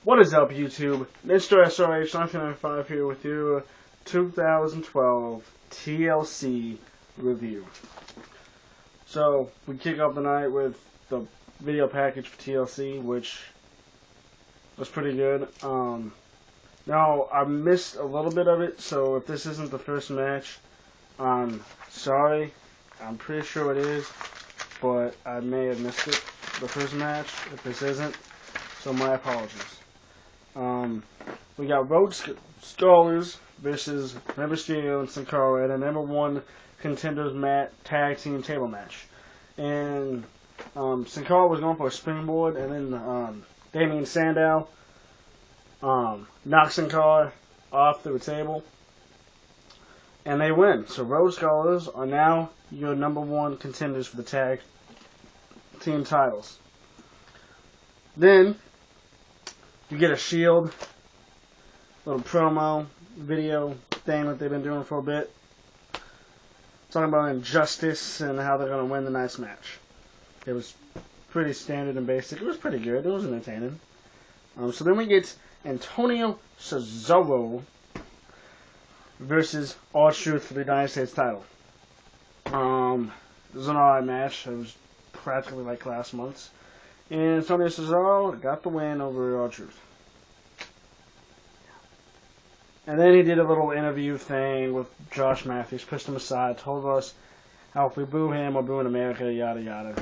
What is up, YouTube? Mr. SRH 1995 here with your 2012 TLC review. So, we kick off the night with the video package for TLC, which was pretty good. Now, I missed a little bit of it, so if this isn't the first match, I'm sorry. I'm pretty sure it is, but I may have missed it, the first match, if this isn't. So, my apologies. We got Rhodes Scholars versus Rey Mysterio and Sin Cara in a #1 contenders tag team table match. And Sin Cara was going for a springboard, and then Damien Sandow knocks Sin Cara off the table, and they win. So Rhodes Scholars are now your #1 contenders for the tag team titles. Then you get a Shield little promo video thing that they've been doing for a bit, talking about injustice and how they're going to win the night's match. It was pretty standard and basic. It was pretty good. It was entertaining. So then we get Antonio Cesaro versus R-Truth for the United States title. It was an alright match. It was practically like last month's. And Antonio Cesaro got the win over R-Truth. And then he did a little interview thing with Josh Matthews, pushed him aside, told us how if we boo him or boo in America, yada yada.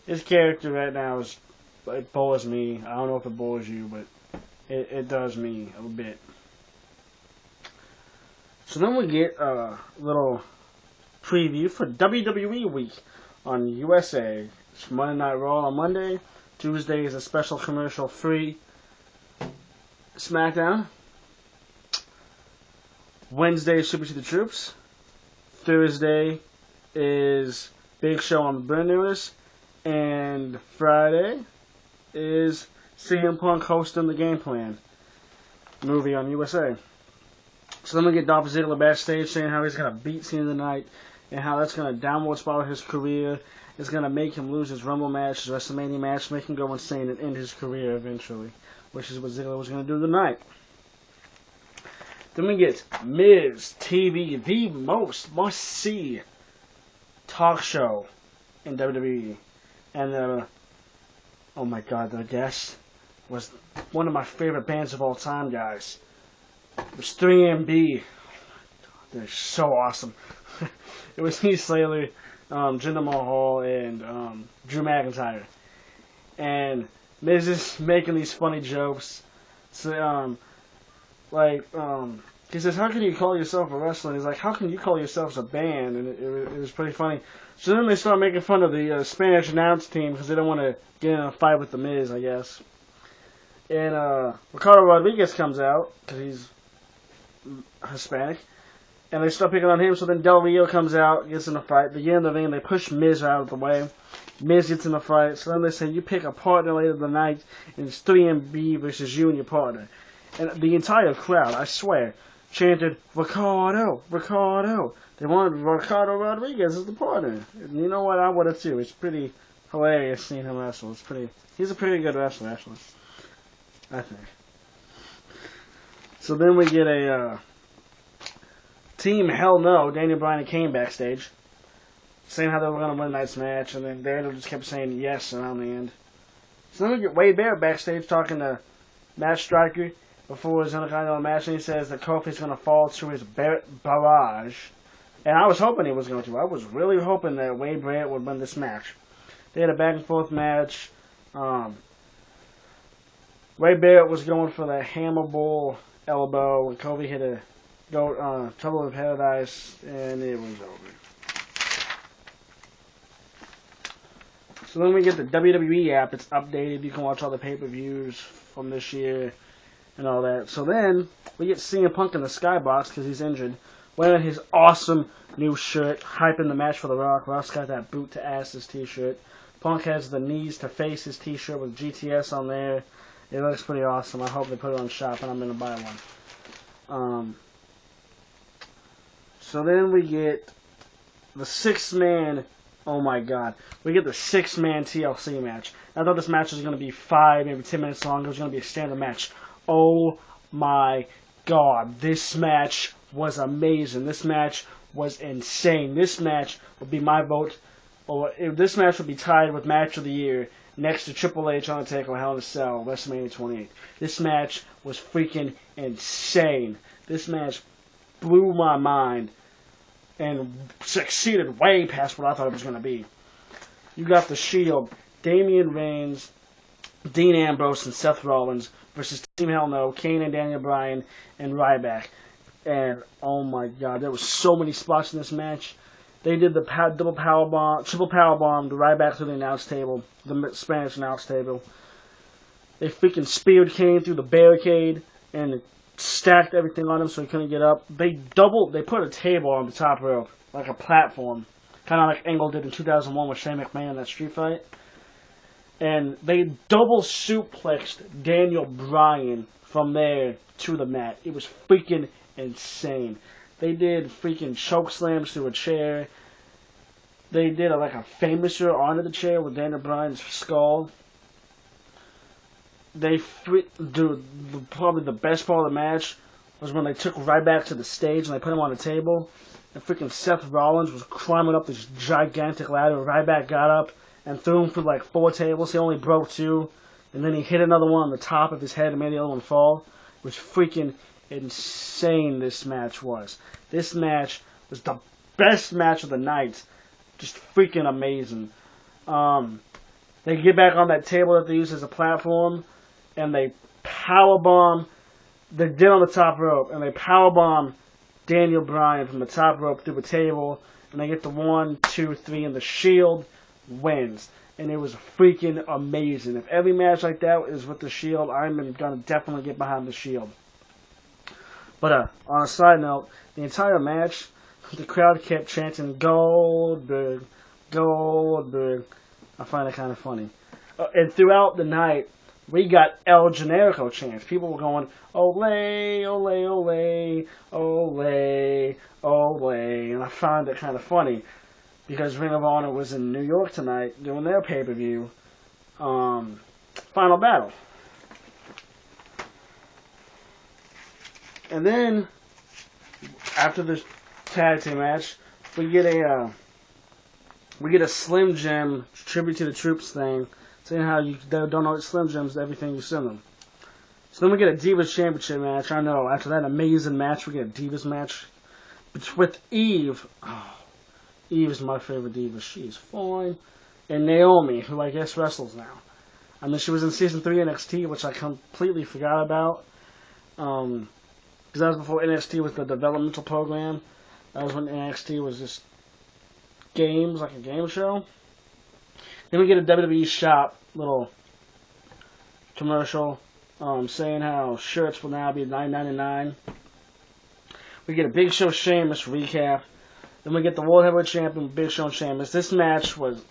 His character right now it bores me. I don't know if it bores you, but it does me a bit. So then we get a little preview for WWE Week on USA. It's Monday Night Raw on Monday. Tuesday is a special commercial-free SmackDown. Wednesday is Super to the Troops. Thursday is Big Show on the Burn News. And Friday is CM Punk hosting the Game Plan movie on USA. So then we get Dolph Ziggler backstage saying how he's going to beat Cena tonight and how that's going to downward spiral his career. It's going to make him lose his Rumble match, his WrestleMania match, make him go insane and end his career eventually, which is what Ziggler was going to do tonight. Then we get Miz TV, the most must-see talk show in WWE. And, oh my god, the guest was one of my favorite bands of all time, guys. It was 3MB. They're so awesome. It was Heath Slater, Jinder Mahal, and Drew McIntyre. And Miz is making these funny jokes. So, he says, how can you call yourself a wrestler? And he's like, how can you call yourselves a band? And it was pretty funny. So then they start making fun of the Spanish announce team because they don't want to get in a fight with the Miz, I guess. And Ricardo Rodriguez comes out because he's Hispanic. And they start picking on him. So then Del Rio comes out, gets in a fight. They get in the ring, they push Miz out of the way. Miz gets in the fight. So then they say, you pick a partner later in the night, and it's 3MB versus you and your partner. And the entire crowd, I swear, chanted, Ricardo, Ricardo. They wanted Ricardo Rodriguez as the partner. And you know what? I would have too. It's pretty hilarious seeing him wrestle. He's a pretty good wrestler, actually. I think. So then we get a Team Hell No, Daniel Bryan and Kane backstage, saying how they were going to win tonight's match, and then Daniel just kept saying yes around the end. So then we get Wade Barrett backstage talking to Matt Striker before his Intercontinental match, and he says that Kofi's going to fall to his barrage. And I was hoping he was going to. I was really hoping that Wade Barrett would win this match. They had a back-and-forth match. Wade Barrett was going for the Hammer Bull elbow, and Kofi hit a Trouble in Paradise, and it was over. So then we get the WWE app. It's updated. You can watch all the pay-per-views from this year and all that. So then we get CM Punk in the skybox because he's injured, wearing his awesome new shirt, hyping the match for The Rock. Rock's got that boot to asses t-shirt. Punk has the knees to faces t-shirt with GTS on there. It looks pretty awesome. I hope they put it on shop and I'm going to buy one. So then we get the 6-man Oh my god. We get the 6-man TLC match. I thought this match was going to be 5, maybe 10 minutes long. It was going to be a standard match. Oh my god. This match was amazing. This match was insane. This match would be my vote. Or this match would be tied with Match of the Year next to Triple H, Undertaker, Hell in a Cell, WrestleMania 28. This match was freaking insane. This match blew my mind and succeeded way past what I thought it was going to be. You got the Shield, Damian Reigns, Dean Ambrose, and Seth Rollins versus Team Hell No, Kane and Daniel Bryan, and Ryback. And oh my god, there were so many spots in this match. They did the double power bomb, triple power bomb, the Ryback through the announce table, the Spanish announce table. They freaking speared Kane through the barricade and stacked everything on him so he couldn't get up. They put a table on the top rope, like a platform, kind of like Angle did in 2001 with Shane McMahon in that street fight. And they double suplexed Daniel Bryan from there to the mat. It was freaking insane. They did freaking choke slams through a chair. They did like a famouser onto the chair with Daniel Bryan's skull. Probably the best part of the match was when they took Ryback to the stage and they put him on the table. And freaking Seth Rollins was climbing up this gigantic ladder. Ryback got up and threw him through like 4 tables. He only broke 2. And then he hit another one on the top of his head and made the other one fall. It was freaking insane, this match was. This match was the best match of the night. Just freaking amazing. They get back on that table that they use as a platform, and they powerbomb. They did on the top rope, and they powerbomb Daniel Bryan from the top rope through the table, and they get the 1, 2, 3, and the Shield wins. And it was freaking amazing. If every match like that is with the Shield, I'm gonna definitely get behind the Shield. But on a side note, the entire match, the crowd kept chanting Goldberg, Goldberg. I find it kind of funny. And throughout the night, we got El Generico chants. People were going, Ole, ole, ole, ole, ole. And I found it kind of funny because Ring of Honor was in New York tonight doing their pay-per-view, Final Battle. And then, after the tag team match, we get a Slim Jim tribute to the troops thing, saying how you don't know Slim Jims everything you send them. So then we get a Divas Championship match. I know, after that amazing match, we get a Divas match with Eve. Oh, Eve's my favorite Diva. She's fine. And Naomi, who I guess wrestles now. I mean, she was in Season 3 NXT, which I completely forgot about. Because that was before NXT was the developmental program. That was when NXT was just games, like a game show. Then we get a WWE Shop little commercial saying how shirts will now be $9.99. We get a Big Show Sheamus recap. Then we get the World Heavyweight Champion Big Show and Sheamus. This match was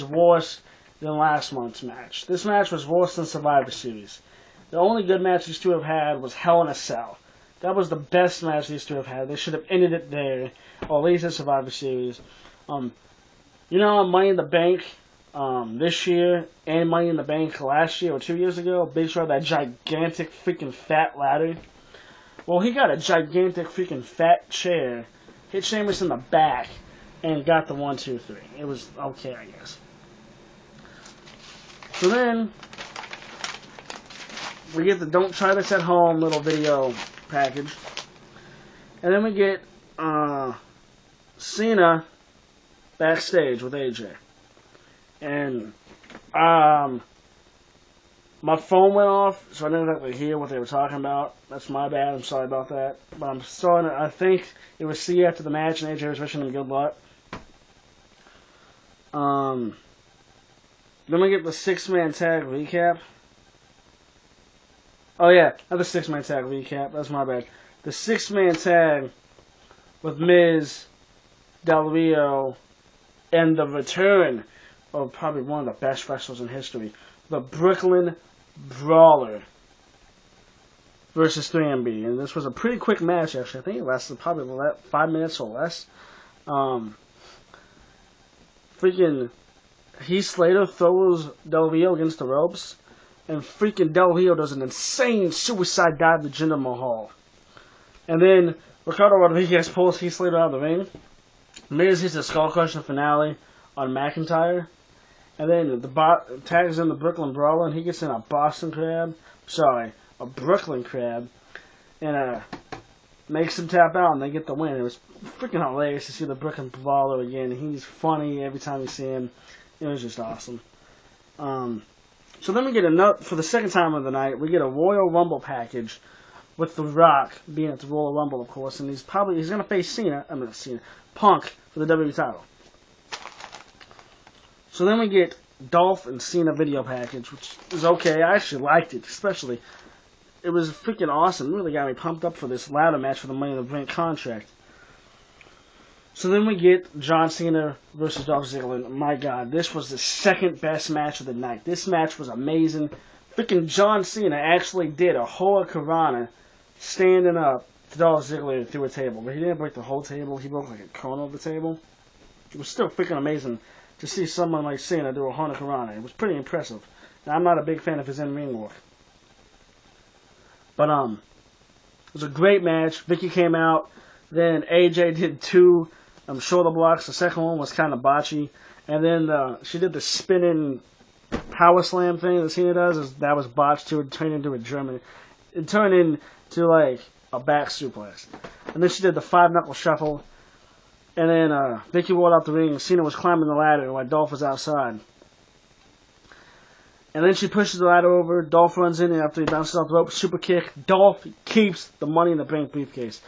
worse than last month's match. This match was worse than Survivor Series. The only good match these two have had was Hell in a Cell. That was the best match these two have had. They should have ended it there, or at least in Survivor Series. Money in the Bank this year and Money in the Bank last year or 2 years ago, Big Show had that gigantic freaking fat ladder. Well, he got a gigantic freaking fat chair, hit Sheamus in the back, and got the 1, 2, 3. It was okay, I guess. So then, we get the Don't Try This at Home little video package. And then we get Cena backstage with AJ. And my phone went off, so I didn't exactly hear what they were talking about. That's my bad. I'm sorry about that. But I think it was Cena after the match, and AJ was wishing him good luck. Then we get the 6-man tag recap. Oh yeah, not the 6-man tag recap. That's my bad. The 6-man tag with Miz, Del Rio, and the return of probably one of the best wrestlers in history, the Brooklyn Brawler versus 3MB. And this was a pretty quick match, actually. I think it lasted probably 5 minutes or less. freaking Heath Slater throws Del Rio against the ropes, and freaking Del Rio does an insane suicide dive to Jinder Mahal. And then Ricardo Rodriguez pulls Heath Slater out of the ring. Miz hits a skull crushing finale on McIntyre. And then the tags in the Brooklyn Brawler, and he gets in a Brooklyn Crab, and makes him tap out, and they get the win. It was freaking hilarious to see the Brooklyn Brawler again. He's funny every time you see him. It was just awesome. So then we get for the second time of the night, we get a Royal Rumble package with The Rock being at the Royal Rumble, of course, and he's going to face Punk for the WWE title. So then we get Dolph and Cena video package, which is okay. I actually liked it, especially. It was freaking awesome. It really got me pumped up for this ladder match for the Money in the Bank contract. So then we get John Cena versus Dolph Ziggler. My God, this was the second best match of the night. This match was amazing. Freaking John Cena actually did a Hurricanrana standing up to Dolph Ziggler through a table. But he didn't break the whole table. He broke like a corner of the table. It was still freaking amazing to see someone like Cena do a Hurricanrana. It was pretty impressive. Now, I'm not a big fan of his in-ring work. But it was a great match. Vicky came out. Then AJ did 2 shoulder blocks. The second one was kind of botchy. And then she did the spinning power slam thing that Cena does. That was botched too. It turned into like a back suplex. And then she did the 5-knuckle shuffle. And then Vicky rolled out the ring, and Cena was climbing the ladder while Dolph was outside. And then she pushes the ladder over. Dolph runs in, and after he bounces off the rope, super kick. Dolph keeps the Money in the Bank briefcase.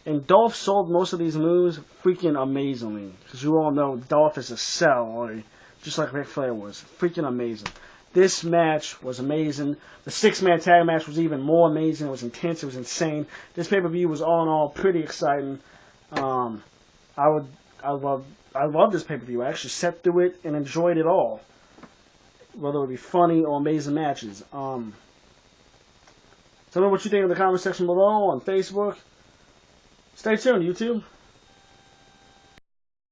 And Dolph sold most of these moves freaking amazingly. Because you all know Dolph is a sell, just like Ric Flair was. Freaking amazing. This match was amazing. The 6-man tag match was even more amazing. It was intense. It was insane. This pay-per-view was all in all pretty exciting. I love this pay-per-view. I actually sat through it and enjoyed it all. Whether it be funny or amazing matches. Tell me what you think in the comment section below on Facebook. Stay tuned, YouTube.